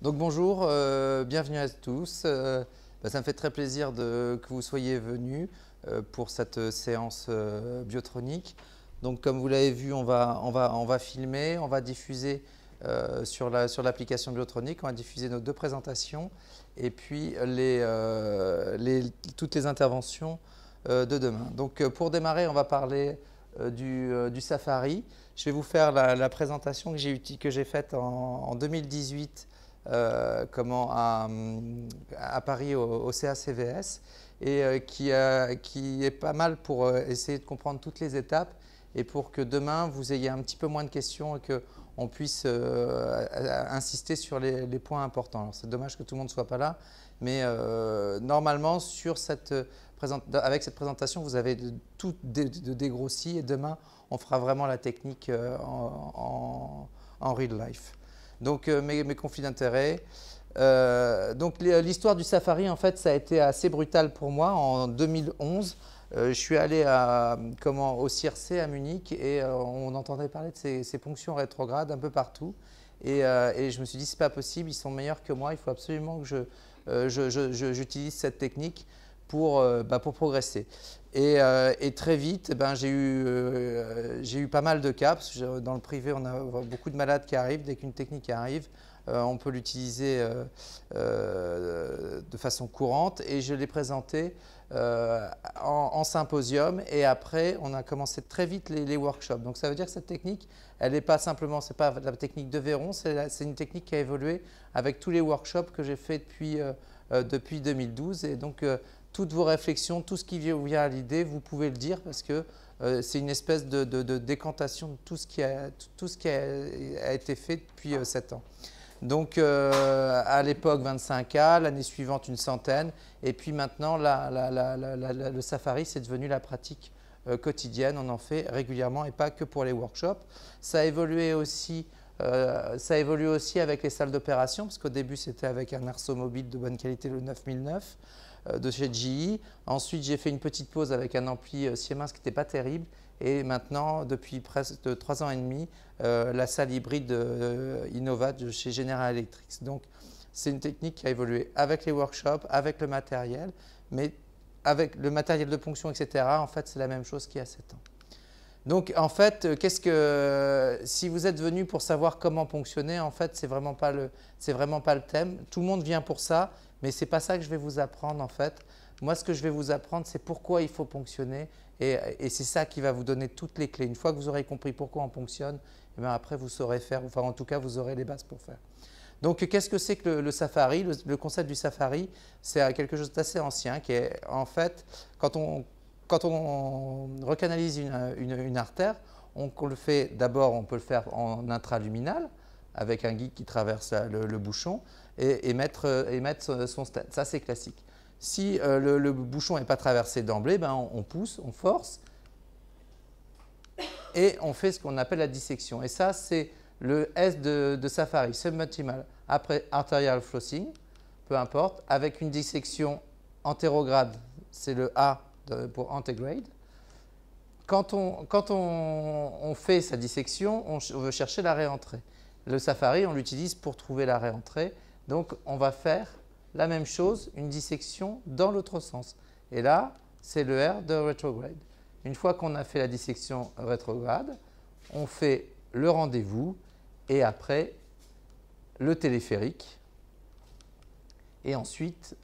Donc bonjour, bienvenue à tous. Ça me fait très plaisir que vous soyez venus pour cette séance biotronique. Donc comme vous l'avez vu, on va filmer, on va diffuser sur l'application biotronique, on va diffuser nos deux présentations et puis toutes les interventions de demain. Donc pour démarrer, on va parler du Safari. Je vais vous faire la présentation que j'ai faite en 2018 à Paris au CACVS et qui est pas mal pour essayer de comprendre toutes les étapes et pour que demain vous ayez un petit peu moins de questions et qu'on puisse insister sur les points importants. C'est dommage que tout le monde ne soit pas là, mais normalement avec cette présentation vous avez tout de dégrossi et demain on fera vraiment la technique en real life. Donc mes conflits d'intérêts. Donc l'histoire du Safari, en fait, ça a été assez brutal pour moi. En 2011, je suis allé au CIRC à Munich et on entendait parler de ces ponctions rétrogrades un peu partout. Et je me suis dit, c'est pas possible, ils sont meilleurs que moi, il faut absolument que j'utilise cette technique pour progresser. Et très vite, j'ai eu pas mal de cas, parce que dans le privé, on a beaucoup de malades qui arrivent. Dès qu'une technique arrive, on peut l'utiliser de façon courante. Et je l'ai présenté en symposium. Et après, on a commencé très vite les workshops. Donc ça veut dire que cette technique, elle n'est pas simplement, c'est pas la technique de Véron, c'est une technique qui a évolué avec tous les workshops que j'ai fait depuis 2012. Et donc, toutes vos réflexions, tout ce qui vous vient à l'idée, vous pouvez le dire parce que c'est une espèce de décantation de tout ce qui a été fait depuis 7 ans. Donc à l'époque 25 cas, l'année suivante une centaine et puis maintenant le Safari c'est devenu la pratique quotidienne, on en fait régulièrement et pas que pour les workshops. Ça a évolué aussi avec les salles d'opération parce qu'au début c'était avec un arceau mobile de bonne qualité, le 9009 de chez GE. Ensuite, j'ai fait une petite pause avec un ampli Siemens qui n'était pas terrible. Et maintenant, depuis presque 3 ans et demi, la salle hybride Innova de chez General Electric. Donc, c'est une technique qui a évolué avec les workshops, avec le matériel, mais avec le matériel de ponction, etc. En fait, c'est la même chose qu'il y a 7 ans. Donc, en fait, si vous êtes venu pour savoir comment ponctionner, en fait, c'est vraiment pas le thème. Tout le monde vient pour ça. Mais ce n'est pas ça que je vais vous apprendre en fait. Moi, ce que je vais vous apprendre, c'est pourquoi il faut ponctionner et c'est ça qui va vous donner toutes les clés. Une fois que vous aurez compris pourquoi on ponctionne, et bien après, vous saurez faire, enfin en tout cas, vous aurez les bases pour faire. Donc, qu'est-ce que c'est que le Safari? Le concept du Safari, c'est quelque chose d'assez ancien qui est en fait, quand on recanalise une artère, on le fait d'abord, on peut le faire en intraluminal avec un guide qui traverse le bouchon et mettre son stent. Ça, c'est classique. Si le bouchon n'est pas traversé d'emblée, on pousse, on force et on fait ce qu'on appelle la dissection. Et ça, c'est le S de Safari, suboptimal. Après, arterial flossing, peu importe, avec une dissection antérograde, c'est le A pour antegrade. Quand on fait sa dissection, on veut chercher la réentrée. Le Safari, on l'utilise pour trouver la réentrée. Donc, on va faire la même chose, une dissection dans l'autre sens. Et là, c'est le R de rétrograde. Une fois qu'on a fait la dissection rétrograde, on fait le rendez-vous et après le téléphérique et ensuite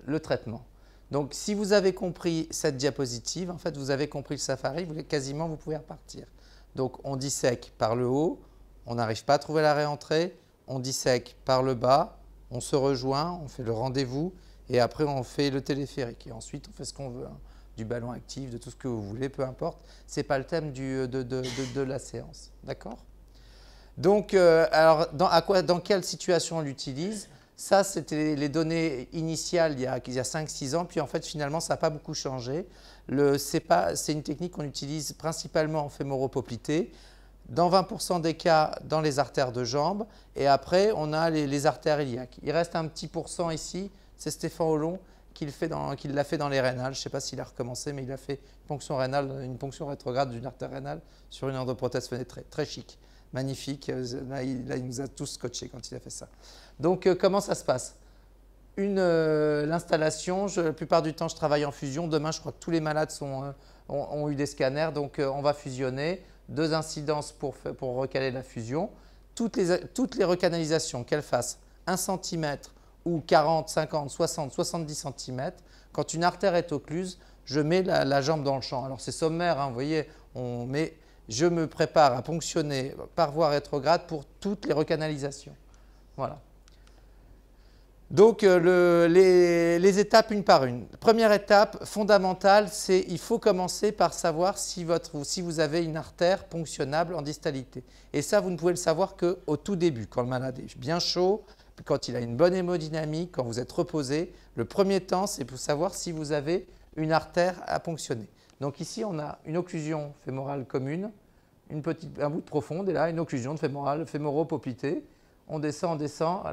le traitement. Donc, si vous avez compris cette diapositive, en fait, vous avez compris le Safari, quasiment vous pouvez repartir. Donc, on dissèque par le haut, on n'arrive pas à trouver la réentrée, on dissèque par le bas, on se rejoint, on fait le rendez-vous et après on fait le téléphérique. Et ensuite, on fait ce qu'on veut, hein, du ballon actif, de tout ce que vous voulez, peu importe. Ce n'est pas le thème de la séance. D'accord? Donc, alors, dans quelle situation on l'utilise? Ça, c'était les données initiales il y a 5-6 ans. Puis en fait, finalement, ça n'a pas beaucoup changé. C'est une technique qu'on utilise principalement en fémoropoplité. Dans 20% des cas, dans les artères de jambes. Et après, on a les artères iliaques. Il reste un petit pourcent ici. C'est Stéphane Hollon qui l'a fait dans les rénales. Je ne sais pas s'il a recommencé, mais il a fait une ponction rénale, une ponction rétrograde d'une artère rénale sur une endoprothèse fenêtrée. Très chic. Magnifique. Là, il nous a tous scotché quand il a fait ça. Donc, comment ça se passe? L'installation, la plupart du temps, je travaille en fusion. Demain, je crois que tous les malades ont eu des scanners. Donc, on va fusionner. 2 incidences pour recaler la fusion. Toutes les recanalisations, qu'elles fassent 1 cm ou 40, 50, 60, 70 cm, quand une artère est occluse, je mets la jambe dans le champ. Alors, c'est sommaire, hein, vous voyez, mais je me prépare à ponctionner par voie rétrograde pour toutes les recanalisations. Voilà. Donc, les étapes une par une. Première étape fondamentale, c'est il faut commencer par savoir si vous avez une artère ponctionnable en distalité. Et ça, vous ne pouvez le savoir qu'au tout début, quand le malade est bien chaud, quand il a une bonne hémodynamique, quand vous êtes reposé. Le premier temps, c'est pour savoir si vous avez une artère à ponctionner. Donc ici, on a une occlusion fémorale commune, un bout de profonde, et là, une occlusion fémorale fémoro-poplitée. On descend,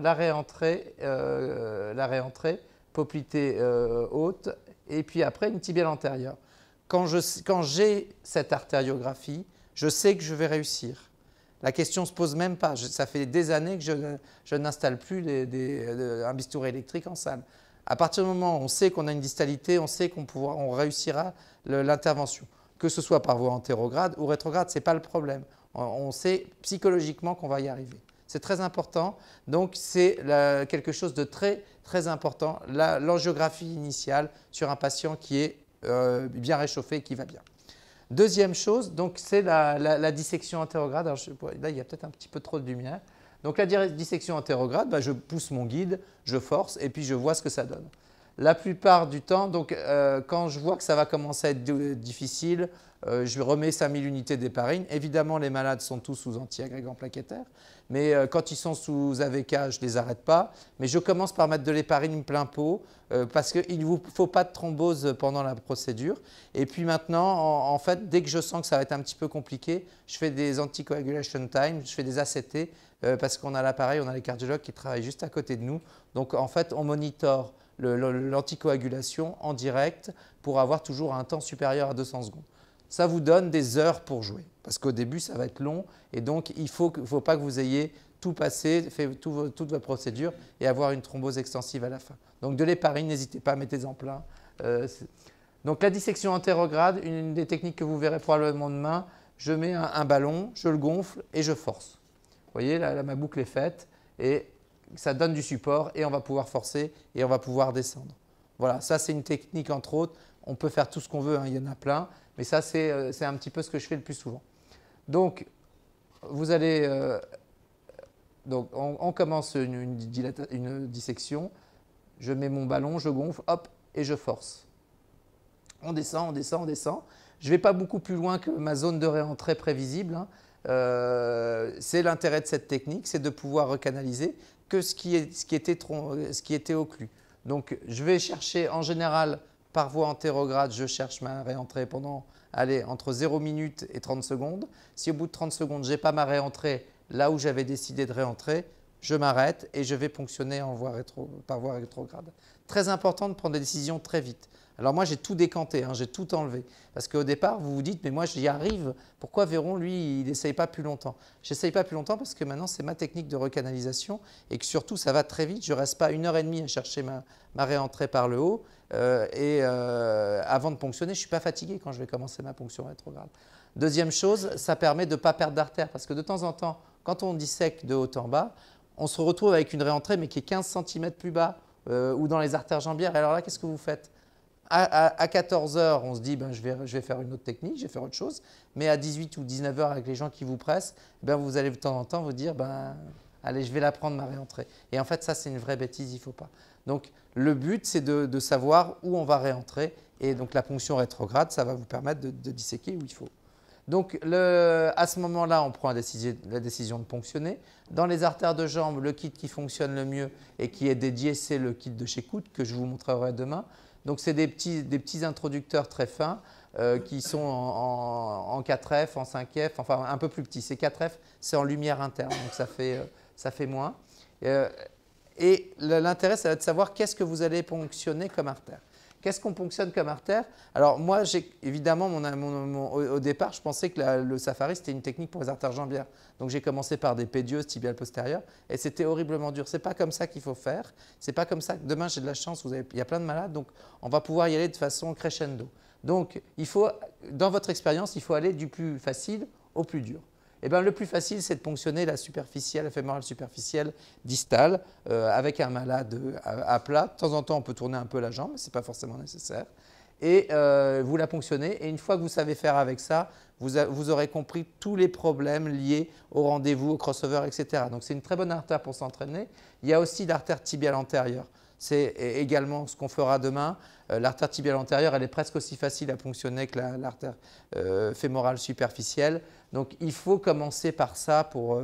la réentrée, poplitée haute, et puis après une tibiale antérieure. Quand j'ai cette artériographie, je sais que je vais réussir. La question ne se pose même pas. Ça fait des années que je n'installe plus un bistouri électrique en salle. À partir du moment où on sait qu'on a une distalité, on sait qu'on réussira l'intervention. Que ce soit par voie antérograde ou rétrograde, ce n'est pas le problème. On sait psychologiquement qu'on va y arriver. C'est très important. Donc, c'est quelque chose de très, très important, l'angiographie initiale sur un patient qui est bien réchauffé et qui va bien. Deuxième chose, c'est la dissection antérograde. Alors, là, il y a peut-être un petit peu trop de lumière. Donc, la dissection antérograde, je pousse mon guide, je force et puis je vois ce que ça donne. La plupart du temps, quand je vois que ça va commencer à être difficile, je remets 5000 unités d'héparine. Évidemment, les malades sont tous sous antiagrégants plaquettaires, mais quand ils sont sous AVK, je ne les arrête pas. Mais je commence par mettre de l'héparine plein pot parce qu'il ne vous faut pas de thrombose pendant la procédure. Et puis maintenant, en fait, dès que je sens que ça va être un petit peu compliqué, je fais des anticoagulation time, je fais des ACT parce qu'on a l'appareil, on a les cardiologues qui travaillent juste à côté de nous. Donc en fait, on monitore l'anticoagulation en direct pour avoir toujours un temps supérieur à 200 secondes. Ça vous donne des heures pour jouer parce qu'au début, ça va être long et donc il ne faut pas que vous ayez tout passé, fait toute votre procédure et avoir une thrombose extensive à la fin. Donc de l'héparine, n'hésitez pas, mettez-en plein. Donc la dissection antérograde, une des techniques que vous verrez probablement demain, je mets un ballon, je le gonfle et je force. Vous voyez, là ma boucle est faite et ça donne du support et on va pouvoir forcer et on va pouvoir descendre. Voilà, ça c'est une technique entre autres. On peut faire tout ce qu'on veut, hein, il y en a plein, mais ça c'est un petit peu ce que je fais le plus souvent. Donc, vous allez, on commence une dissection, je mets mon ballon, je gonfle, hop, et je force. On descend, on descend, on descend. Je ne vais pas beaucoup plus loin que ma zone de réentrée prévisible. Hein. C'est l'intérêt de cette technique, c'est de pouvoir recanaliser que ce qui était occlu. Donc, je vais chercher en général par voie antérograde, je cherche ma réentrée pendant entre 0 minutes et 30 secondes. Si au bout de 30 secondes, je n'ai pas ma réentrée là où j'avais décidé de réentrer, je m'arrête et je vais ponctionner par voie rétrograde. Très important de prendre des décisions très vite. Alors moi, j'ai tout décanté, hein, j'ai tout enlevé. Parce qu'au départ, vous vous dites, mais moi, j'y arrive. Pourquoi Véron, lui, il n'essaye pas plus longtemps? Je n'essaye pas plus longtemps parce que maintenant, c'est ma technique de recanalisation et que surtout, ça va très vite. Je ne reste pas 1h30 à chercher ma réentrée par le haut. Avant de ponctionner, je ne suis pas fatigué quand je vais commencer ma ponction rétrograde. Deuxième chose, ça permet de ne pas perdre d'artère parce que de temps en temps, quand on dissèque de haut en bas, on se retrouve avec une réentrée mais qui est 15 cm plus bas ou dans les artères jambières. Et alors là, qu'est-ce que vous faites? À 14 h, on se dit je vais faire une autre technique, je vais faire autre chose. Mais à 18 ou 19 h, avec les gens qui vous pressent, vous allez de temps en temps vous dire allez, je vais la prendre ma réentrée. Et en fait, ça, c'est une vraie bêtise, il ne faut pas. Donc, le but, c'est de savoir où on va réentrer. Et donc, la ponction rétrograde, ça va vous permettre de disséquer où il faut. Donc, à ce moment-là, on prend la décision de ponctionner. Dans les artères de jambe, le kit qui fonctionne le mieux et qui est dédié, c'est le kit de chez Cout que je vous montrerai demain. Donc, c'est des petits introducteurs très fins qui sont en 4F, en 5F, enfin un peu plus petits. Ces 4F, c'est en lumière interne, donc ça fait moins. Et l'intérêt, ça va être de savoir qu'est-ce que vous allez ponctionner comme artère. Qu'est-ce qu'on ponctionne comme artère? Alors moi, évidemment, au départ, je pensais que le Safari, c'était une technique pour les artères jambières. Donc j'ai commencé par des pédieuses tibiales postérieures et c'était horriblement dur. Ce n'est pas comme ça qu'il faut faire. C'est pas comme ça. Demain, j'ai de la chance, il y a plein de malades, donc on va pouvoir y aller de façon crescendo. Donc dans votre expérience, il faut aller du plus facile au plus dur. Eh bien, le plus facile, c'est de ponctionner la fémorale superficielle distale avec un malade à plat. De temps en temps, on peut tourner un peu la jambe, mais ce n'est pas forcément nécessaire. Et vous la ponctionnez. Et une fois que vous savez faire avec ça, vous aurez compris tous les problèmes liés au rendez-vous, au crossover, etc. Donc, c'est une très bonne artère pour s'entraîner. Il y a aussi l'artère tibiale antérieure. C'est également ce qu'on fera demain. L'artère tibiale antérieure, elle est presque aussi facile à ponctionner que l'artère fémorale superficielle. Donc, il faut commencer par ça pour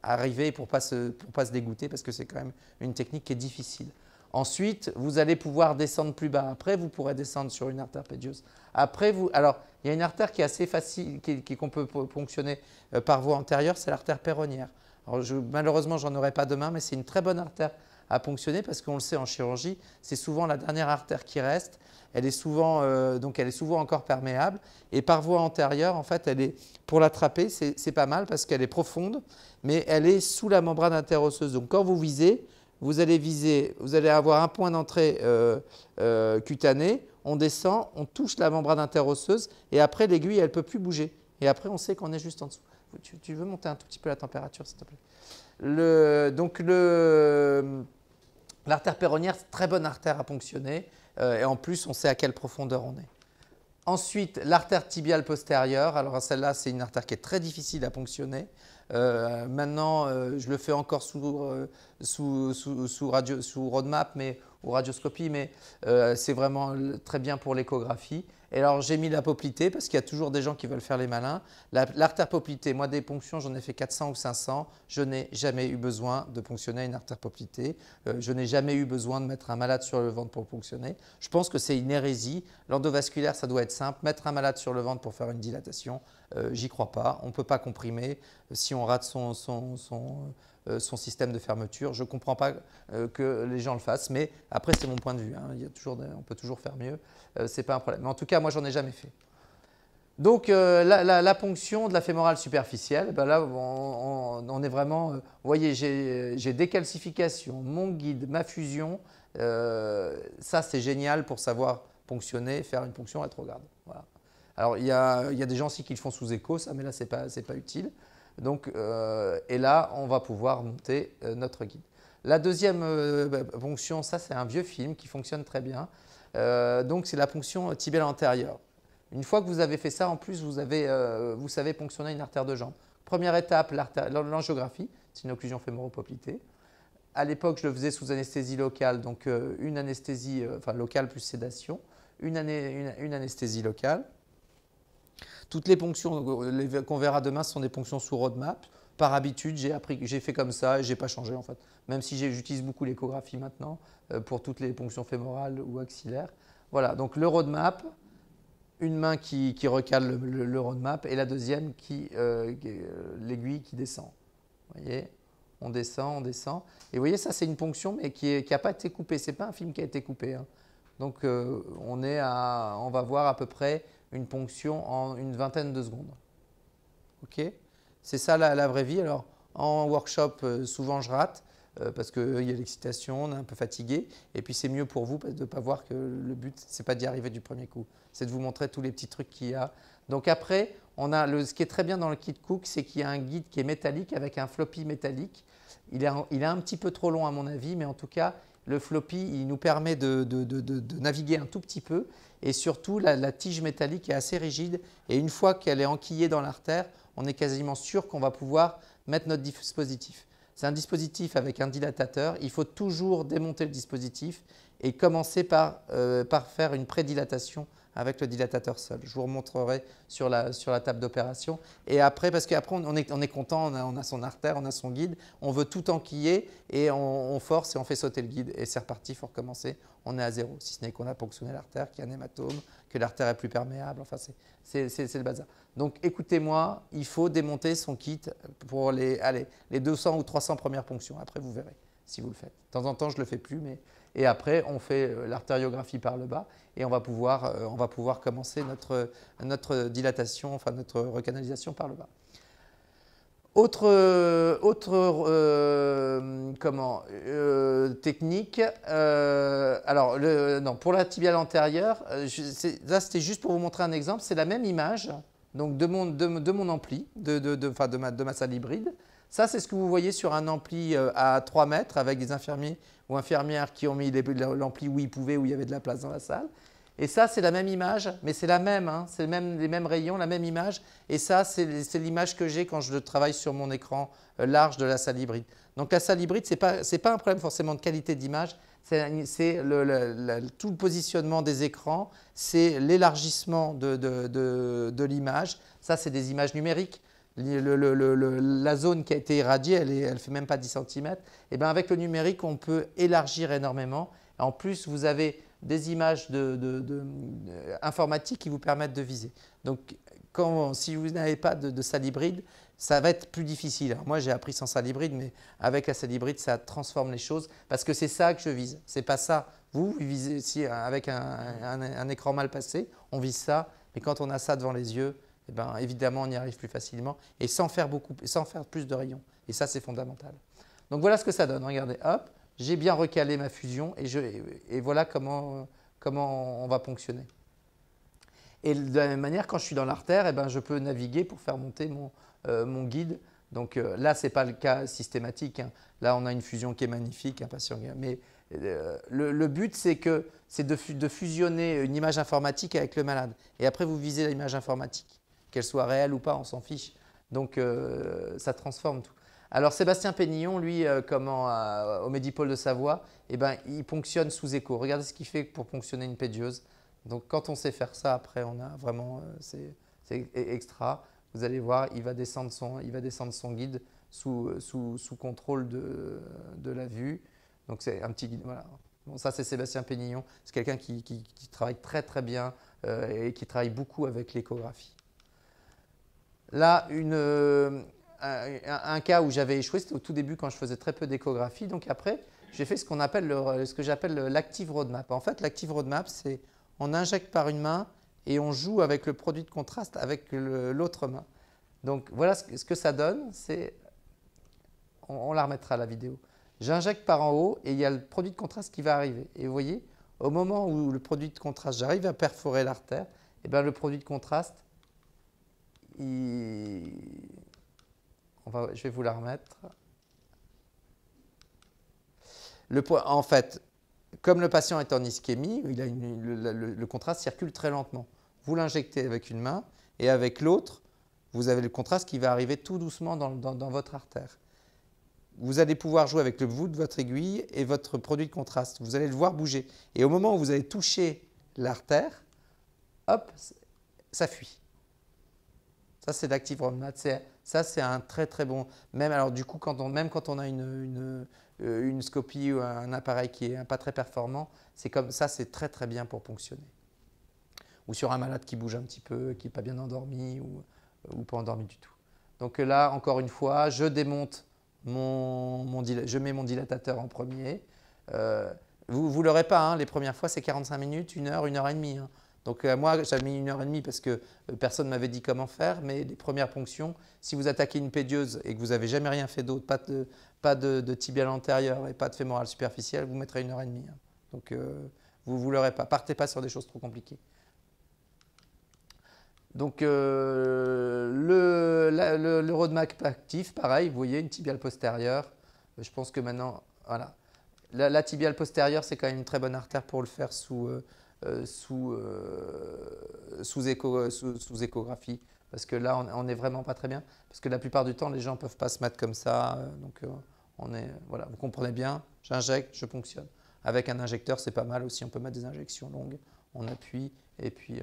arriver, pour ne pas se dégoûter, parce que c'est quand même une technique qui est difficile. Ensuite, vous allez pouvoir descendre plus bas. Après, vous pourrez descendre sur une artère pédieuse. Après, alors, il y a une artère qui est assez facile, qu'on peut ponctionner par voie antérieure, c'est l'artère péronnière. Alors, malheureusement, je n'en aurai pas demain, mais c'est une très bonne artère à ponctionner parce qu'on le sait en chirurgie, c'est souvent la dernière artère qui reste. Elle est souvent encore perméable. Et par voie antérieure, en fait, pour l'attraper, c'est pas mal parce qu'elle est profonde, mais elle est sous la membrane interosseuse. Donc, quand vous visez, vous allez avoir un point d'entrée cutané, on descend, on touche la membrane interosseuse et après, l'aiguille, elle ne peut plus bouger. Et après, on sait qu'on est juste en dessous. Tu veux monter un tout petit peu la température, s'il te plaît? L'artère péronnière, c'est une très bonne artère à ponctionner et en plus, on sait à quelle profondeur on est. Ensuite, l'artère tibiale postérieure. Alors celle-là, c'est une artère qui est très difficile à ponctionner. Maintenant, je le fais encore sous roadmap ou radioscopie, mais c'est vraiment très bien pour l'échographie. Et alors, j'ai mis la poplitée parce qu'il y a toujours des gens qui veulent faire les malins. L'artère poplitée, moi, des ponctions, j'en ai fait 400 ou 500. Je n'ai jamais eu besoin de ponctionner une artère poplitée. Je n'ai jamais eu besoin de mettre un malade sur le ventre pour ponctionner. Je pense que c'est une hérésie. L'endovasculaire, ça doit être simple. Mettre un malade sur le ventre pour faire une dilatation, j'y crois pas. On ne peut pas comprimer. Si on rate son système de fermeture, je ne comprends pas que les gens le fassent, mais après c'est mon point de vue, hein. On peut toujours faire mieux, ce n'est pas un problème. Mais en tout cas, moi j'en ai jamais fait. Donc la ponction de la fémorale superficielle, ben là on est vraiment, vous voyez, j'ai décalcification, mon guide, ma fusion, ça c'est génial pour savoir ponctionner, faire une ponction rétrograde. Voilà. Alors il y a des gens aussi qui le font sous écho, ça, mais là c'est pas utile. Donc, et là, on va pouvoir monter notre guide. La deuxième ponction, ça c'est un vieux film qui fonctionne très bien. Donc, c'est la ponction tibiale antérieure. Une fois que vous avez fait ça, en plus, vous savez ponctionner une artère de jambe. Première étape, l'angiographie, c'est une occlusion fémoro-poplitée. À l'époque, je le faisais sous anesthésie locale, donc une anesthésie locale plus sédation, une anesthésie locale. Toutes les ponctions qu'on verra demain sont des ponctions sous roadmap. Par habitude, j'ai fait comme ça et je n'ai pas changé en fait. Même si j'utilise beaucoup l'échographie maintenant pour toutes les ponctions fémorales ou axillaires. Voilà, donc le roadmap, une main qui recale le roadmap et la deuxième l'aiguille qui descend. Vous voyez, on descend, on descend. Et vous voyez, ça c'est une ponction mais qui n'a pas été coupée. Ce n'est pas un film qui a été coupé, hein. Donc on va voir à peu près une ponction en une vingtaine de secondes. Ok, c'est ça la vraie vie. Alors en workshop, souvent je rate parce qu'il y a l'excitation, on est un peu fatigué. Et puis c'est mieux pour vous de ne pas voir que le but, ce n'est pas d'y arriver du premier coup. C'est de vous montrer tous les petits trucs qu'il y a. Donc après, ce qui est très bien dans le kit Cook, c'est qu'il y a un guide qui est métallique avec un floppy métallique. Il est un petit peu trop long à mon avis, mais en tout cas, le floppy, il nous permet de naviguer un tout petit peu et surtout, la tige métallique est assez rigide et une fois qu'elle est enquillée dans l'artère, on est quasiment sûr qu'on va pouvoir mettre notre dispositif. C'est un dispositif avec un dilatateur. Il faut toujours démonter le dispositif et commencer par faire une prédilatation avec le dilatateur seul. Je vous remontrerai sur la table d'opération. Et après, parce qu'après, on est content, on a son artère, on a son guide, on veut tout enquiller et on force et on fait sauter le guide. Et c'est reparti, il faut recommencer. On est à zéro, si ce n'est qu'on a ponctionné l'artère, qu'il y a un hématome, que l'artère est plus perméable. Enfin, c'est le bazar. Donc, écoutez-moi, il faut démonter son kit pour les 200 ou 300 premières ponctions. Après, vous verrez. si vous le faites. De temps en temps, je ne le fais plus, mais… Et après, on fait l'artériographie par le bas et on va pouvoir commencer notre dilatation, enfin notre recanalisation par le bas. Autre technique, alors non, pour la tibiale antérieure, là c'était juste pour vous montrer un exemple, c'est la même image donc de mon ampli, de ma salle hybride. Ça c'est ce que vous voyez sur un ampli à 3 mètres avec des infirmiers ou infirmières qui ont mis l'ampli où ils pouvaient, où il y avait de la place dans la salle. Et ça, c'est la même image, mais c'est la même, hein, c'est les mêmes rayons, la même image. Et ça, c'est l'image que j'ai quand je travaille sur mon écran large de la salle hybride. Donc la salle hybride, ce n'est pas un problème forcément de qualité d'image, c'est tout le positionnement des écrans, c'est l'élargissement de l'image. Ça, c'est des images numériques. La zone qui a été irradiée, elle ne fait même pas 10 cm. Et bien avec le numérique, on peut élargir énormément. En plus, vous avez des images informatiques qui vous permettent de viser. Donc, si vous n'avez pas de salle hybride, ça va être plus difficile. Alors, moi, j'ai appris sans salle hybride, mais avec la salle hybride, ça transforme les choses parce que c'est ça que je vise. Ce n'est pas ça. Vous visez ici avec un écran mal passé, on vise ça, mais quand on a ça devant les yeux, eh ben, évidemment, on y arrive plus facilement et sans faire plus de rayons. Et ça, c'est fondamental. Donc, voilà ce que ça donne. Regardez, hop, j'ai bien recalé ma fusion et voilà comment on va ponctionner. Et de la même manière, quand je suis dans l'artère, eh ben, je peux naviguer pour faire monter mon guide. Donc là, ce n'est pas le cas systématique, hein. Là, on a une fusion qui est magnifique, un patient. Mais le but, c'est de fusionner une image informatique avec le malade. Et après, vous visez l'image informatique. Qu'elle soit réelle ou pas, on s'en fiche. Donc, ça transforme tout. Alors, Sébastien Pénillon, lui, au Medipôle de Savoie, eh ben, il ponctionne sous écho. Regardez ce qu'il fait pour ponctionner une pédieuse. Donc, quand on sait faire ça, après, on a vraiment… c'est extra. Vous allez voir, il va descendre son guide sous contrôle de la vue. Donc, c'est un petit guide. Voilà. Bon, ça, c'est Sébastien Pénillon. C'est quelqu'un qui travaille très, très bien et qui travaille beaucoup avec l'échographie. Là, un cas où j'avais échoué, c'était au tout début quand je faisais très peu d'échographie. Donc après, j'ai fait ce que j'appelle l'active roadmap. En fait, l'active roadmap, c'est on injecte par une main et on joue avec le produit de contraste avec l'autre main. Donc voilà ce que ça donne. On la remettra à la vidéo. J'injecte par en haut et il y a le produit de contraste qui va arriver. Et vous voyez, au moment où le produit de contraste, j'arrive à perforer l'artère, et bien le produit de contraste, je vais vous la remettre. En fait, comme le patient est en ischémie, le contraste circule très lentement. Vous l'injectez avec une main et avec l'autre, vous avez le contraste qui va arriver tout doucement dans votre artère. Vous allez pouvoir jouer avec le bout de votre aiguille et votre produit de contraste. Vous allez le voir bouger. Et au moment où vous allez toucher l'artère, hop, ça fuit. Ça, c'est l'active roadmap. Ça, c'est un très très bon… alors du coup, même quand on a une scopie ou un appareil qui n'est pas très performant, c'est comme ça, c'est très très bien pour ponctionner. Ou sur un malade qui bouge un petit peu, qui n'est pas bien endormi ou pas endormi du tout. Donc là, encore une fois, je démonte je mets mon dilatateur en premier. Vous ne l'aurez pas, hein, les premières fois, c'est 45 minutes, 1 heure, 1 heure et demie. Hein. Donc moi, j'avais mis 1 heure et demie parce que personne ne m'avait dit comment faire, mais les premières ponctions, si vous attaquez une pédieuse et que vous n'avez jamais rien fait d'autre, pas de tibial antérieur et pas de fémoral superficiel, vous mettrez 1 heure et demie. Hein. Donc vous ne l'aurez pas. Partez pas sur des choses trop compliquées. Donc le roadmap actif, pareil, vous voyez une tibiale postérieure. Je pense que maintenant, voilà. La tibiale postérieure, c'est quand même une très bonne artère pour le faire sous échographie. Parce que là, on n'est vraiment pas très bien. Parce que la plupart du temps, les gens ne peuvent pas se mettre comme ça. Donc voilà, vous comprenez bien, j'injecte, je ponctionne. Avec un injecteur, c'est pas mal aussi. On peut mettre des injections longues. On appuie et puis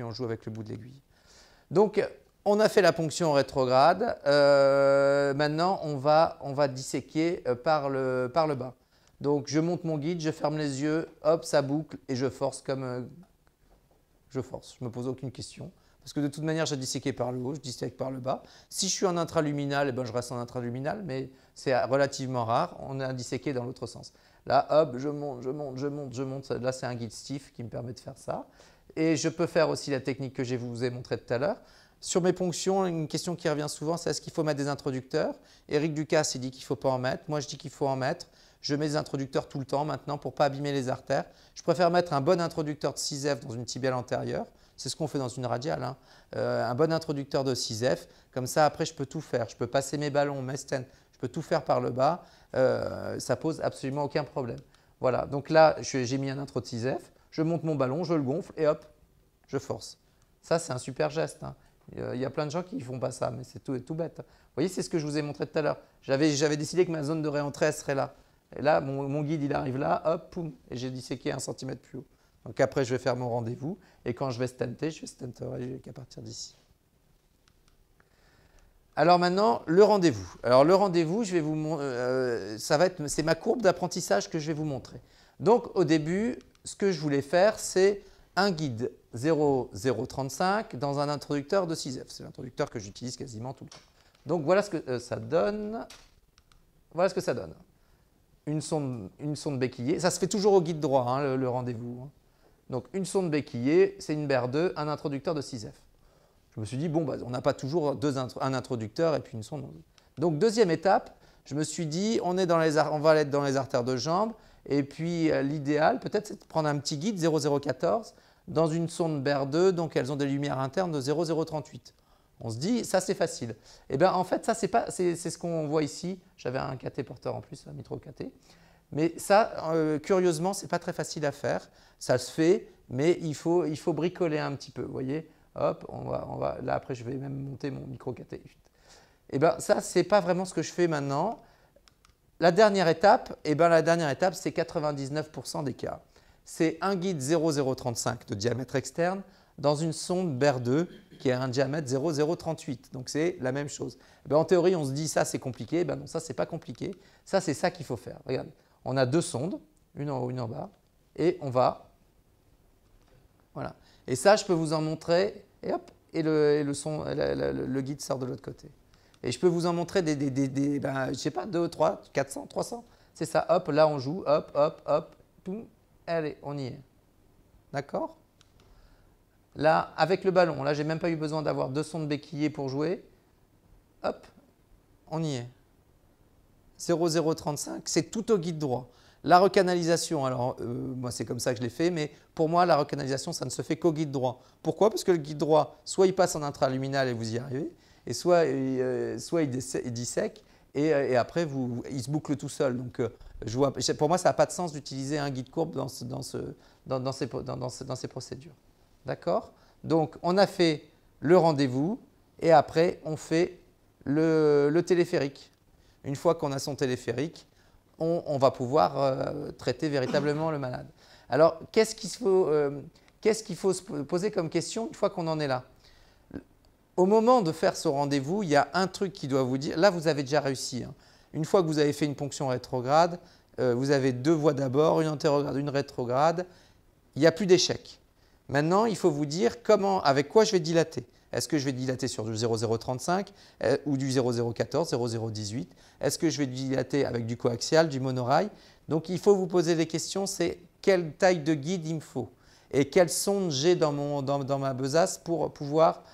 on joue avec le bout de l'aiguille. Donc, on a fait la ponction rétrograde. Maintenant, on va disséquer par le bas. Donc, je monte mon guide, je ferme les yeux, hop, ça boucle et je force je force. Je ne me pose aucune question. parce que de toute manière, j'ai disséqué par le haut, je dissèque par le bas. Si je suis en intraluminal, eh ben, je reste en intraluminal, mais c'est relativement rare. On a disséqué dans l'autre sens. Là, hop, je monte, je monte, je monte, je monte. Là, c'est un guide stiff qui me permet de faire ça. Et je peux faire aussi la technique que je vous ai montrée tout à l'heure. Sur mes ponctions, une question qui revient souvent, c'est est-ce qu'il faut mettre des introducteurs? Éric Ducasse, il dit qu'il ne faut pas en mettre. Moi, je dis qu'il faut en mettre. Je mets des introducteurs tout le temps maintenant pour ne pas abîmer les artères. Je préfère mettre un bon introducteur de 6F dans une tibiale antérieure. C'est ce qu'on fait dans une radiale, hein. Un bon introducteur de 6F. Comme ça, après, je peux tout faire. Je peux passer mes ballons, mes stents, je peux tout faire par le bas. Ça pose absolument aucun problème. Voilà, donc là, j'ai mis un intro de 6F. Je monte mon ballon, je le gonfle et hop, je force. Ça, c'est un super geste, hein. Il y a plein de gens qui ne font pas ça, mais c'est tout bête. Vous voyez, c'est ce que je vous ai montré tout à l'heure. J'avais décidé que ma zone de réentrée, elle serait là. Et là, mon guide, il arrive là, hop, poum, et j'ai disséqué 1 cm plus haut. Donc après, je vais faire mon rendez-vous. Et quand je vais stenter, je stenterai qu'à partir d'ici. Alors maintenant, le rendez-vous. Alors le rendez-vous, c'est ma courbe d'apprentissage que je vais vous montrer. Donc au début, ce que je voulais faire, c'est un guide 0,035 dans un introducteur de 6F. C'est l'introducteur que j'utilise quasiment tout le temps. Donc voilà ce que ça donne. Voilà ce que ça donne. Une sonde béquillée. Ça se fait toujours au guide droit, hein, le rendez-vous, hein. Donc une sonde béquillée, c'est une BER2, un introducteur de 6F. Je me suis dit, bon, bah, on n'a pas toujours un introducteur et puis une sonde. Donc deuxième étape, je me suis dit, on va être dans les artères de jambes. Et puis l'idéal, peut-être, c'est de prendre un petit guide 0,014 dans une sonde BER2, donc elles ont des lumières internes de 0,038. On se dit, ça c'est facile. Et bien en fait, ça c'est ce qu'on voit ici. J'avais un caté porteur en plus, un mitro caté. Mais ça, curieusement, ce n'est pas très facile à faire. Ça se fait, mais il faut bricoler un petit peu. Vous voyez, hop, là après je vais même monter mon micro caté. Et bien ça, ce n'est pas vraiment ce que je fais maintenant. La dernière étape, c'est 99% des cas. C'est un guide 0,035 de diamètre externe dans une sonde BER2 qui a un diamètre 0,038. Donc c'est la même chose. En théorie, on se dit ça c'est compliqué. Non, ça c'est pas compliqué. Ça c'est ça qu'il faut faire. Regardez, on a deux sondes, une en haut, une en bas, et on va. Voilà. Et ça, je peux vous en montrer. Et hop, le guide sort de l'autre côté. Et je peux vous en montrer je ne sais pas, 2, 3, 400, 300. C'est ça, hop, là on joue, hop, hop, hop, boum, allez, on y est. D'accord? Là, avec le ballon, là, je n'ai même pas eu besoin d'avoir deux sondes béquillées pour jouer. Hop, on y est. 0,035, c'est tout au guide droit. La recanalisation, alors moi c'est comme ça que je l'ai fait, mais pour moi la recanalisation ça ne se fait qu'au guide droit. Pourquoi? Parce que le guide droit, soit il passe en intraluminal et vous y arrivez, et soit il dissèque et après il se boucle tout seul. Donc pour moi ça n'a pas de sens d'utiliser un guide courbe dans ces procédures. D'accord? Donc on a fait le rendez-vous et après on fait le téléphérique. Une fois qu'on a son téléphérique, on va pouvoir traiter véritablement le malade. Alors, qu'est-ce qu'il faut se poser comme question une fois qu'on en est là? Au moment de faire ce rendez-vous, il y a un truc qui doit vous dire, là vous avez déjà réussi, hein. Une fois que vous avez fait une ponction rétrograde, vous avez deux voies d'abord, une antérograde, une rétrograde, il n'y a plus d'échec. Maintenant, il faut vous dire avec quoi je vais dilater. Est-ce que je vais dilater sur du 0,035 ou du 0,014, 0,018? Est-ce que je vais dilater avec du coaxial, du monorail? Donc il faut vous poser des questions, c'est quelle taille de guide il me faut et quelle sonde j'ai dans ma besace pour pouvoir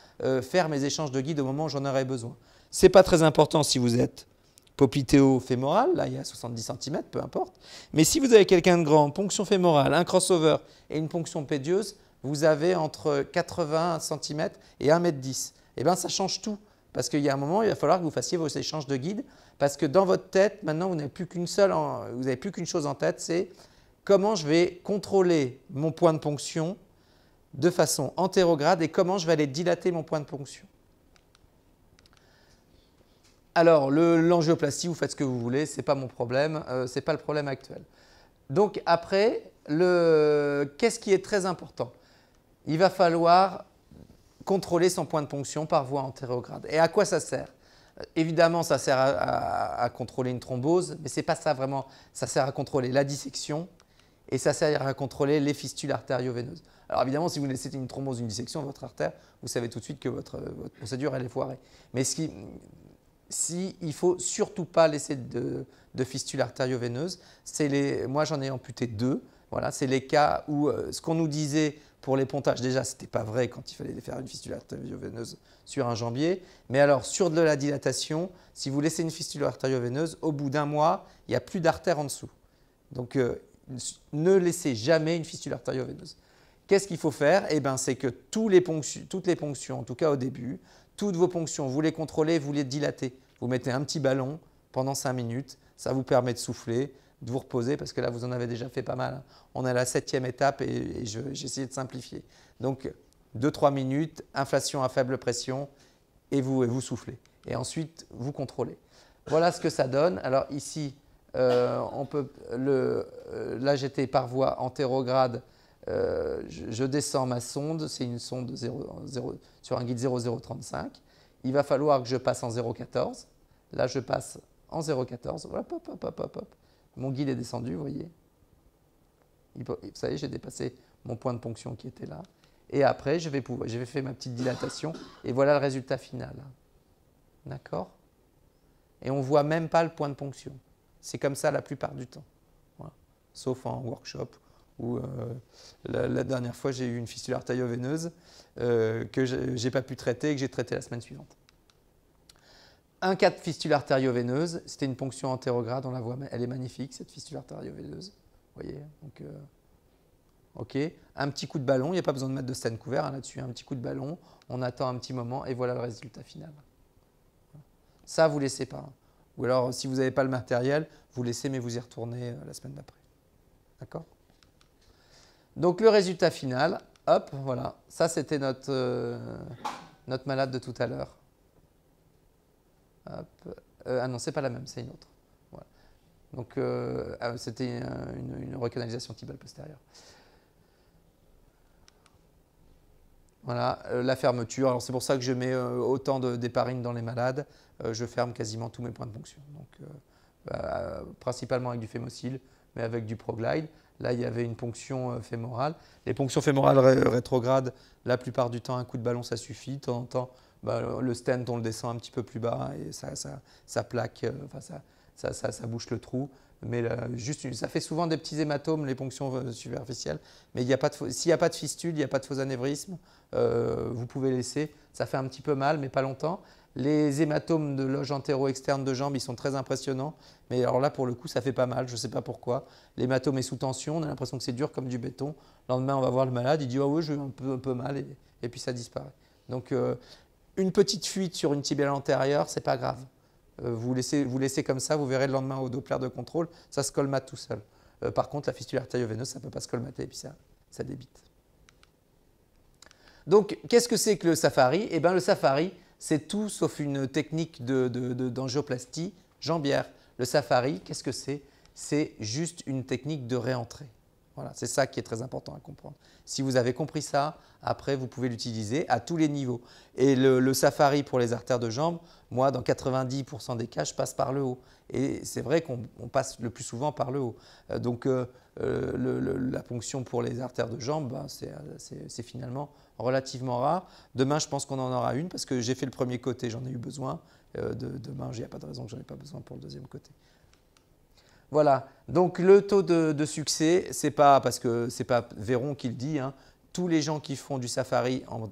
faire mes échanges de guide au moment où j'en aurai besoin. Ce n'est pas très important si vous êtes popliteo-fémoral, là il y a 70 cm, peu importe. Mais si vous avez quelqu'un de grand, ponction fémorale, un crossover et une ponction pédieuse, vous avez entre 80 cm et 1,10 m. Eh bien, ça change tout. Parce qu'il y a un moment, il va falloir que vous fassiez vos échanges de guide. Parce que dans votre tête, maintenant, vous n'avez plus qu'une chose en tête, c'est comment je vais contrôler mon point de ponction de façon antérograde et comment je vais aller dilater mon point de ponction. Alors, l'angioplastie, vous faites ce que vous voulez, ce n'est pas mon problème, ce n'est pas le problème actuel. Donc après, qu'est-ce qui est très important? Il va falloir contrôler son point de ponction par voie antérograde. Et à quoi ça sert? Évidemment, ça sert à contrôler une thrombose, mais ce n'est pas ça vraiment. Ça sert à contrôler la dissection et ça sert à contrôler les fistules artério-veineuses. Alors évidemment, si vous laissez une thrombose, une dissection de votre artère, vous savez tout de suite que votre procédure elle est foirée. Mais il ne faut surtout pas laisser de fistules artério-veineuses. Moi, j'en ai amputé 2. Voilà, c'est les cas où ce qu'on nous disait pour les pontages, déjà, ce n'était pas vrai quand il fallait faire une fistule artério-veineuse sur un jambier. Mais alors, sur de la dilatation, si vous laissez une fistule artério-veineuse, au bout d'1 mois, il n'y a plus d'artère en dessous. Donc, ne laissez jamais une fistule artério-veineuse. Qu'est-ce qu'il faut faire? Eh bien, c'est que toutes les ponctions, en tout cas au début, toutes vos ponctions, vous les contrôlez, vous les dilatez. Vous mettez un petit ballon pendant 5 minutes, ça vous permet de souffler, de vous reposer, parce que là, vous en avez déjà fait pas mal. On est à la 7e étape et j'ai essayé de simplifier. Donc, 2-3 minutes, inflation à faible pression et vous soufflez. Et ensuite, vous contrôlez. Voilà ce que ça donne. Alors ici, là, j'étais par voie antérograde. Je descends ma sonde, c'est une sonde sur un guide 0,035. Il va falloir que je passe en 0,14. Là, je passe en 0,14. Voilà, hop, hop, hop, hop, hop. Mon guide est descendu, vous voyez. Vous savez, j'ai dépassé mon point de ponction qui était là. Et après, je vais faire ma petite dilatation et voilà le résultat final. D'accord? Et on ne voit même pas le point de ponction. C'est comme ça la plupart du temps. Voilà. Sauf en workshop où la dernière fois, j'ai eu une fistule artério-veineuse que je n'ai pas pu traiter et que j'ai traité la semaine suivante. Un cas de fistule artério-veineuse, c'était une ponction antérograde, on la voit, elle est magnifique cette fistule artério-veineuse. Vous voyez, donc, ok. Un petit coup de ballon, il n'y a pas besoin de mettre de stent couvert là-dessus, un petit coup de ballon, on attend un petit moment et voilà le résultat final. Ça, vous ne laissez pas. Ou alors, si vous n'avez pas le matériel, vous laissez, mais vous y retournez la semaine d'après. D'accord? Donc, le résultat final, hop, voilà. Ça, c'était notre malade de tout à l'heure. Ah non, ce n'est pas la même, c'est une autre. Voilà. Donc, c'était une recanalisation tibiale postérieure. Voilà, la fermeture. Alors, c'est pour ça que je mets autant d'héparine dans les malades. Je ferme quasiment tous mes points de ponction. Donc, principalement avec du Fémocil, mais avec du Proglide. Là, il y avait une ponction fémorale. Les ponctions fémorales rétrogrades, la plupart du temps, un coup de ballon, ça suffit. De temps en temps, le stent, on le descend un petit peu plus bas et ça plaque, ça bouche le trou. Mais ça fait souvent des petits hématomes, les ponctions superficielles. Mais s'il n'y a pas de fistule, il n'y a pas de faux anévrisme, vous pouvez laisser. Ça fait un petit peu mal, mais pas longtemps. Les hématomes de loge antéro-externe de jambe, ils sont très impressionnants. Mais alors là, pour le coup, ça fait pas mal. Je ne sais pas pourquoi. L'hématome est sous tension. On a l'impression que c'est dur comme du béton. Le lendemain, on va voir le malade. Il dit « Ah oui, j'ai un peu mal. » et puis ça disparaît. Donc, une petite fuite sur une tibiale antérieure, ce n'est pas grave. Vous laissez comme ça. Vous verrez le lendemain au Doppler de contrôle. Ça se colmate tout seul. Par contre, la fistule artério-veineuse, ça ne peut pas se colmater. Et puis ça débite. Donc, qu'est-ce que c'est que le Safari? Eh bien, le Safari, c'est tout sauf une technique d'angioplastie jambière. Le Safari, qu'est-ce que c'est? C'est juste une technique de réentrée. Voilà, c'est ça qui est très important à comprendre. Si vous avez compris ça, après, vous pouvez l'utiliser à tous les niveaux. Et le Safari pour les artères de jambe, moi, dans 90% des cas, je passe par le haut. Et c'est vrai qu'on passe le plus souvent par le haut. Donc, la ponction pour les artères de jambe, c'est finalement relativement rare. Demain, je pense qu'on en aura une parce que j'ai fait le premier côté, j'en ai eu besoin. Demain, il n'y a pas de raison que je n'en ai pas besoin pour le deuxième côté. Voilà, donc le taux de succès, ce n'est pas parce que ce n'est pas Véron qui le dit, hein. Tous les gens qui font du Safari en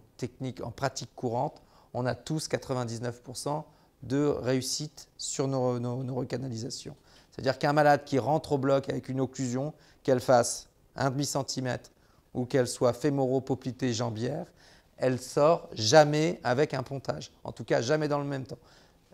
pratique courante, on a tous 99% de réussite sur nos recanalisations. C'est-à-dire qu'un malade qui rentre au bloc avec une occlusion, qu'elle fasse 1,5 cm ou qu'elle soit fémoro-poplitée jambière, elle sort jamais avec un pontage. En tout cas, jamais dans le même temps.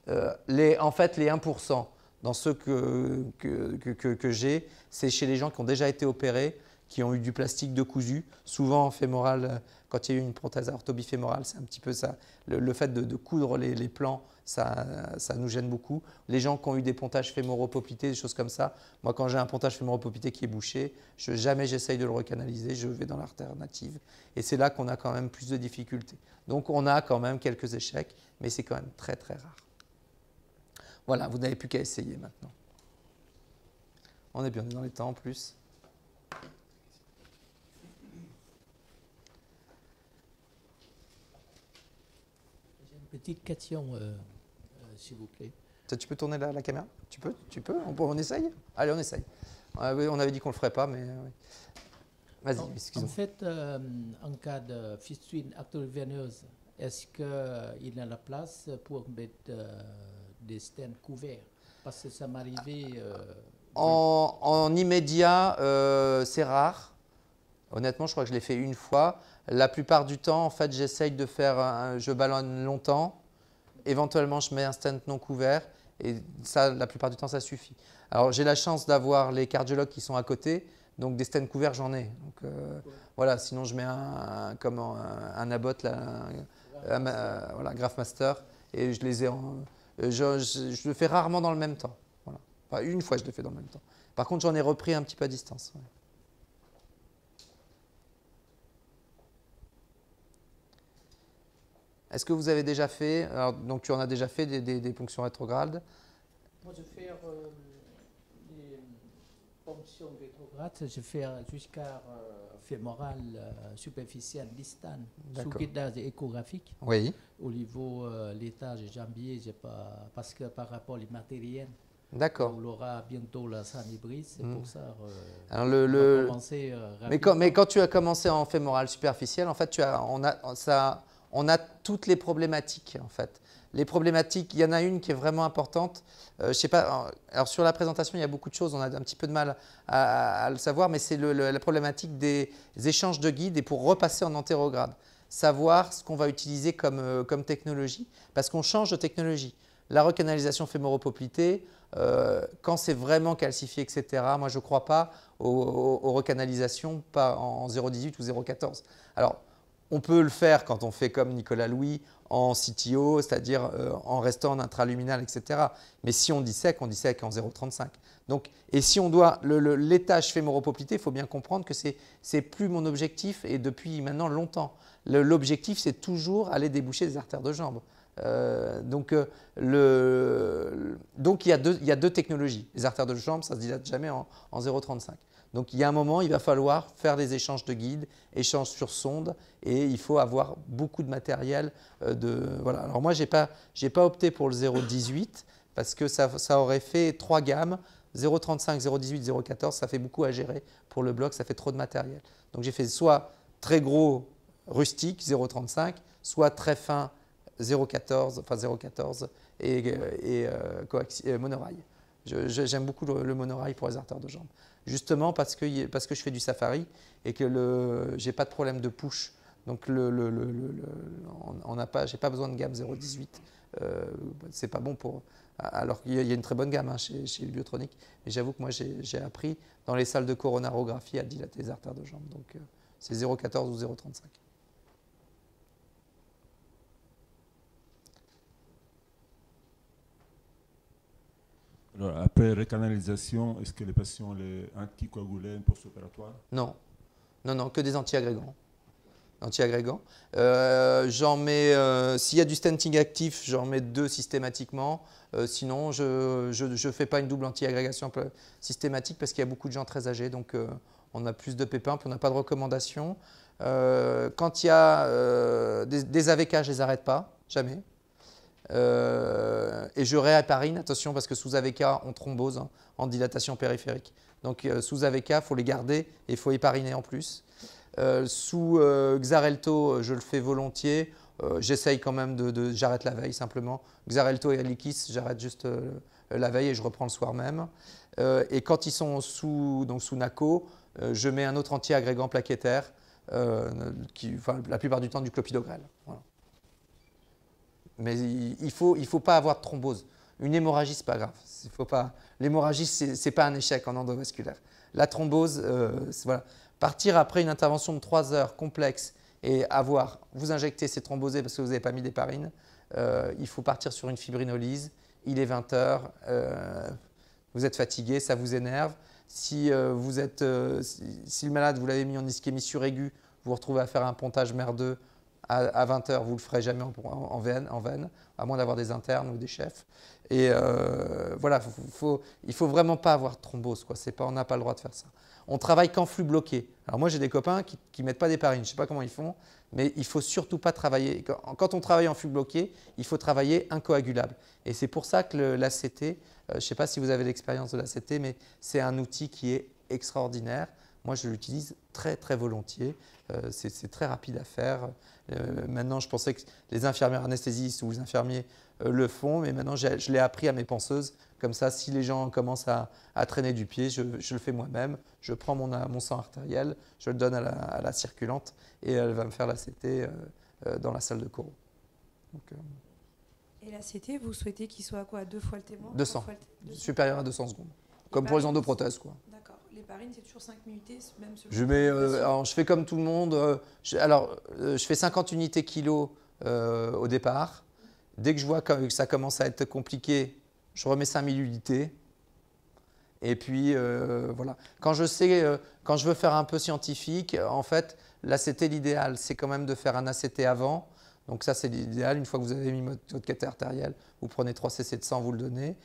En fait, les 1%, dans ceux que j'ai, c'est chez les gens qui ont déjà été opérés, qui ont eu du plastique de cousu. Souvent en fémoral, quand il y a eu une prothèse orthobifémorale, c'est un petit peu ça. Le fait de coudre les plans, ça nous gêne beaucoup. Les gens qui ont eu des pontages fémoro-poplités, des choses comme ça. Moi, quand j'ai un pontage fémoro-poplité qui est bouché, jamais j'essaye de le recanaliser, je vais dans l'alternative. Et c'est là qu'on a quand même plus de difficultés. Donc on a quand même quelques échecs, mais c'est quand même très très rare. Voilà, vous n'avez plus qu'à essayer maintenant. On est bien dans les temps en plus. petite question, s'il vous plaît. Tu peux tourner la caméra? Tu peux on essaye? Allez, on essaye. Oui, on avait dit qu'on ne le ferait pas, mais… Vas-y, excuse-moi. En fait, en cas de fistule artério-veineuse, est-ce qu'il y a la place pour mettre des stents couverts? Parce que ça m'est arrivé… En immédiat, c'est rare. Honnêtement, je crois que je l'ai fait une fois. La plupart du temps, en fait, j'essaye de faire… je ballonne longtemps. Éventuellement, je mets un stent non couvert. Et ça, la plupart du temps, ça suffit. Alors, j'ai la chance d'avoir les cardiologues qui sont à côté. Donc, des stents couverts, j'en ai. Donc, voilà, sinon, je mets un Abbott, là, voilà, Graphmaster. Et je les ai je le fais rarement dans le même temps. Voilà. Enfin, une fois, je le fais dans le même temps. Par contre, j'en ai repris un petit peu à distance. Ouais. Est-ce que vous avez déjà fait, alors, donc tu en as déjà fait des ponctions rétrogrades? Moi, je fais des ponctions rétrogrades, je fais jusqu'à fémoral superficiel distal, sous guidage échographique. Oui. Au niveau l'étage jambier, j'ai pas, parce que par rapport aux matériels, d'accord. On aura bientôt la sanibrise, c'est pour ça alors on va commencer rapidement. Mais quand tu as commencé en fémoral superficiel, en fait, on a toutes les problématiques. En fait. Les problématiques, il y en a une qui est vraiment importante. Je sais pas, alors sur la présentation, il y a beaucoup de choses, on a un petit peu de mal à le savoir, mais c'est la problématique des échanges de guides et pour repasser en antérograde. Savoir ce qu'on va utiliser comme technologie, parce qu'on change de technologie. La recanalisation fémoropoplitée, quand c'est vraiment calcifié, etc., moi je ne crois pas aux recanalisations pas en 0,18 ou 0,14. Alors, on peut le faire quand on fait comme Nicolas Louis en CTO, c'est-à-dire en restant en intraluminal, etc. Mais si on dissèque en 0,35. Donc, et si on doit, l'étage fémoropoplité, il faut bien comprendre que ce n'est plus mon objectif et depuis maintenant longtemps. L'objectif, c'est toujours aller déboucher des artères de jambe. Donc il y a deux technologies. Les artères de jambe, ça ne se dilate jamais en 0,35. Donc il y a un moment, il va falloir faire des échanges de guides, échanges sur sonde, et il faut avoir beaucoup de matériel. Voilà. Alors moi, je n'ai pas opté pour le 0,18 parce que ça aurait fait 3 gammes. 0,35, 0,18, 0,14, ça fait beaucoup à gérer pour le bloc, ça fait trop de matériel. Donc j'ai fait soit très gros rustique, 0,35, soit très fin, 0,14, enfin 0,14 et monorail. J'aime beaucoup le monorail pour les artères de jambe. Justement parce que je fais du safari et que je n'ai pas de problème de push. Donc j'ai pas besoin de gamme 0,18. C'est pas bon pour… Alors qu'il y a une très bonne gamme chez Biotronic. Mais j'avoue que moi j'ai appris dans les salles de coronarographie à dilater les artères de jambe. Donc c'est 0,14 ou 0,35. Alors, après recanalisation, est-ce que les patients ont les anticoagulants post-opératoires? Non. Non, que des antiagrégants. J'en mets, s'il y a du stenting actif, j'en mets 2 systématiquement. Sinon, je ne fais pas une double anti-agrégation systématique parce qu'il y a beaucoup de gens très âgés. Donc, on a plus de pépins, puis on n'a pas de recommandation. Quand il y a des AVK, je ne les arrête pas, jamais. Et je réhéparine, attention parce que sous AVK on thrombose en dilatation périphérique. Donc sous AVK il faut les garder et il faut hépariner en plus. Sous Xarelto je le fais volontiers, j'essaye quand même j'arrête la veille simplement. Xarelto et Alikis j'arrête juste la veille et je reprends le soir même. Et quand ils sont sous NACO, je mets un autre anti-agrégant plaquettaire, la plupart du temps du clopidogrel. Voilà. Mais il ne faut pas avoir de thrombose. Une hémorragie, ce n'est pas grave. L'hémorragie, ce n'est pas un échec en endovasculaire. La thrombose, voilà. Partir après une intervention de 3 heures complexe et vous injecter ces thrombosés parce que vous n'avez pas mis d'héparine, il faut partir sur une fibrinolyse. Il est 20 heures, vous êtes fatigué, ça vous énerve. Si le malade, vous l'avez mis en ischémie suraiguë, vous vous retrouvez à faire un pontage merdeux, à 20 h, vous ne le ferez jamais en veine, à moins d'avoir des internes ou des chefs. Et voilà, il ne faut vraiment pas avoir de thrombose, quoi. On n'a pas le droit de faire ça. On travaille qu'en flux bloqué. Alors moi, j'ai des copains qui ne mettent pas d'héparine, je ne sais pas comment ils font, mais il ne faut surtout pas travailler. Quand on travaille en flux bloqué, il faut travailler incoagulable. Et c'est pour ça que l'ACT, je ne sais pas si vous avez l'expérience de l'ACT, mais c'est un outil qui est extraordinaire. Moi, je l'utilise très, très volontiers. C'est très rapide à faire. Maintenant, je pensais que les infirmières anesthésistes ou les infirmiers le font, mais maintenant, je l'ai appris à mes penseuses. Comme ça, si les gens commencent à traîner du pied, je le fais moi-même. Je prends mon sang artériel, je le donne à la circulante et elle va me faire l'ACT dans la salle de choro. Donc, et l'ACT, vous souhaitez qu'il soit à quoi? 2 fois le témoin? 200, supérieur à 200 secondes. Comme pour les endoprothèses, quoi. D'accord. L'héparine, c'est toujours 5 unités, même je fais comme tout le monde. Je fais 50 unités kilo au départ. Dès que je vois que ça commence à être compliqué, je remets 5000 unités. Et puis, voilà. Quand je veux faire un peu scientifique, en fait, l'ACT, l'idéal, c'est quand même de faire un ACT avant. Donc ça, c'est l'idéal. Une fois que vous avez mis votre cathé artériel, vous prenez 3 cc de sang, vous le donnez.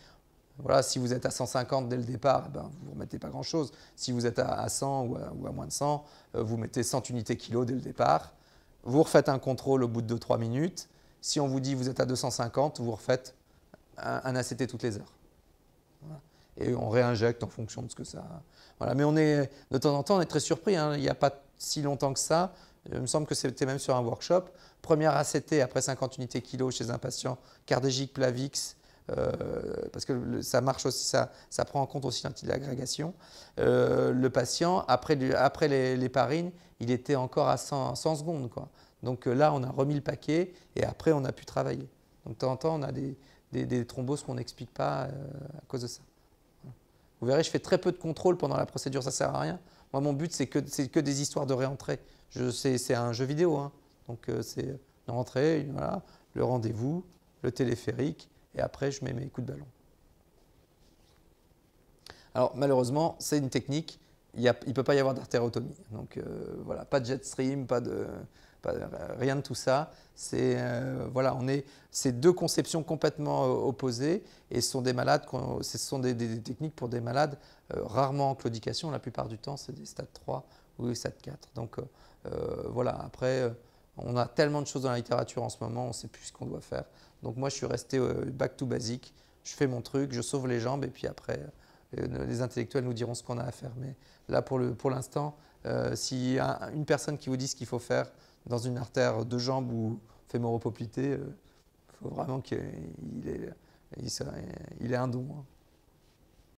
Voilà, si vous êtes à 150 dès le départ, vous ne remettez pas grand-chose. Si vous êtes à 100 ou à moins de 100, vous mettez 100 unités kilo dès le départ. Vous refaites un contrôle au bout de 2-3 minutes. Si on vous dit que vous êtes à 250, vous refaites un ACT toutes les heures. Voilà. Et on réinjecte en fonction de ce que ça... Voilà. Mais de temps en temps, on est très surpris. Hein. Il n'y a pas si longtemps que ça. Il me semble que c'était même sur un workshop. Première ACT après 50 unités kilo chez un patient cardégique Plavix, parce que ça marche aussi, ça prend en compte aussi l'antiagrégation. Le patient, après l'héparine, il était encore à 100 secondes, quoi. Donc là, on a remis le paquet et après, on a pu travailler. Donc de temps en temps, on a des thromboses qu'on n'explique pas à cause de ça. Vous verrez, je fais très peu de contrôle pendant la procédure, ça ne sert à rien. Moi, mon but, c'est que des histoires de réentrée. C'est un jeu vidéo, hein. Donc c'est une rentrée, voilà, le rendez-vous, le téléphérique, et après, je mets mes coups de ballon. Alors, malheureusement, c'est une technique, il ne peut pas y avoir d'artériotomie. Donc, voilà, pas de jet stream, rien de tout ça. Voilà, c'est deux conceptions complètement opposées, et ce sont des techniques pour des malades rarement en claudication. La plupart du temps, c'est des stades 3 ou des stades 4. Donc, voilà, après, on a tellement de choses dans la littérature en ce moment, on ne sait plus ce qu'on doit faire. Donc moi, je suis resté back to basic. Je fais mon truc, je sauve les jambes et puis après, les intellectuels nous diront ce qu'on a à faire. Mais là, pour l'instant, s'il y a une personne qui vous dit ce qu'il faut faire dans une artère de jambe ou fémoropoplité, il faut vraiment qu'il ait un don, hein.